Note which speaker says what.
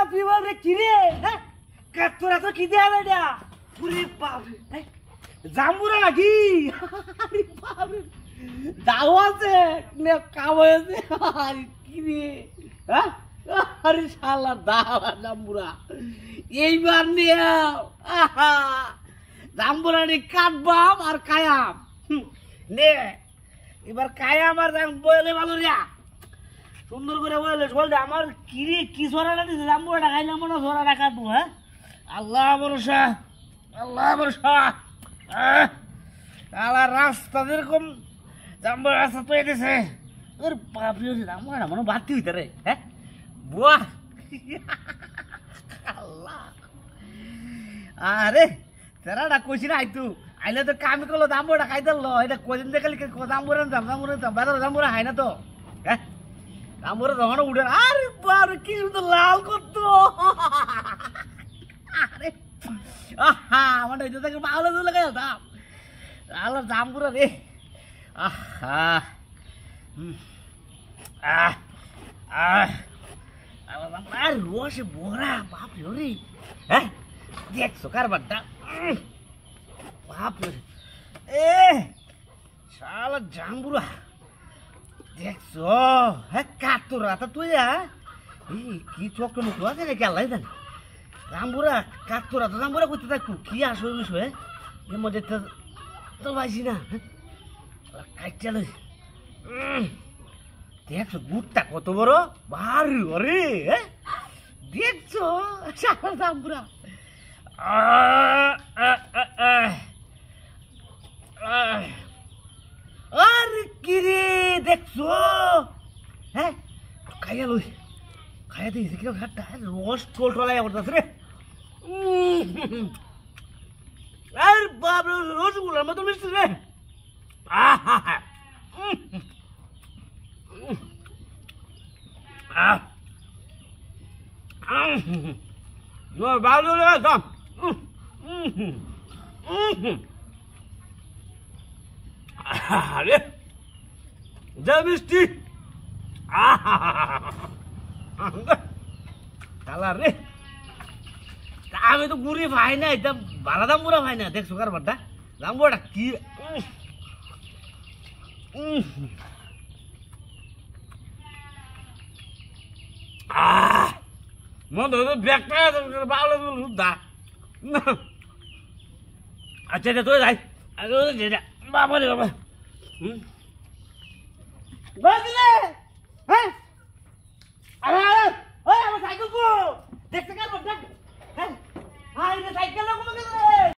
Speaker 1: বাপরে বাপরে কি রে হ্যাঁ তোরা তো কি দেয়া বেটা পুরে বাপরে জাম্বুরা নাকি আরে বাপরে দাও আছে নে কাম হয়েছে আরে কি রে হ্যাঁ আরে শালা দাও জাম্বুরা এইবার নিয়ে জাম্বুরা নি কাটবাম আর কায়াম নে এবার কায়াম আর বলে ভালো রে সুন্দর করে বলে বলতে আমার কিরে কি সরাটা দিছে জাম্বুরাটা খাইলাম না সরাটা কাটবো হ্যাঁ আল্লাহ ভরসা আল্লাহ রাস্তা যেরকম জাম্বুরা রাস্তা তৈরি দিছে ওর বাপরে জাম্বুরাটা মনে বাড়তি হইতে রে হ্যাঁ বুয়া আল্লাহ আরে তেরাটা কইছি না আইতু আইলে তো কামি করলো জাম্বুরাটা খাইতে লো এটা কদিন দেখলি জাম্বুরা বাজারে জাম্বুরা খাই না তো হ্যাঁ জাম্বুরা যখন উঠে আরে বাপরে কি সুন্দর লাল করতো আরে আহা আমার এটা থেকে ভালো তো লাগাই দাম আল্লাহ জাম্বুরা রে আহা আর রসে ভরা বাপরে রে হ্যাঁ দেখছো কারবারটা বাপরে এ শালা জাম্বুরা দেখছো হ্যাঁ কাতরা তা তুই কি চোখ মুখ আছে নাকি আল্লাহ জানে জাম্বুরা কাতরা তো জাম্বুরা করতে থাকবো কি আসবে বিষয় এর মধ্যে তো পাইছি না কাইটা লই দেখছো গুড়টা কত বড় ভারী অরে দেখছো শালা জাম্বুরা আরে কি রে দেখছো হ্যাঁ খাইয়া লই খাইয়া দিয়েছে কিরকম খাটটা রস টোল টলাই করতেছে রে আর বাবা রসগুলোর মতো মিষ্টি রে ভালো রে দাম আরে যা মিষ্টি তালা রে আমি তো গুড়ি ভাই না এটা বারা জাম্বুরা ভাই না দেখছো কারবারটা জাম্বুরাটা কি মন তো ব্যাগটা ভালো দা আচ্ছা এটা তুই যাই বাবা রে বাবা বাজলে হ্যাঁ আরে ওই আমার সাইকেল কো দেখতে কার বড় হ্যাঁ আরে সাইকেল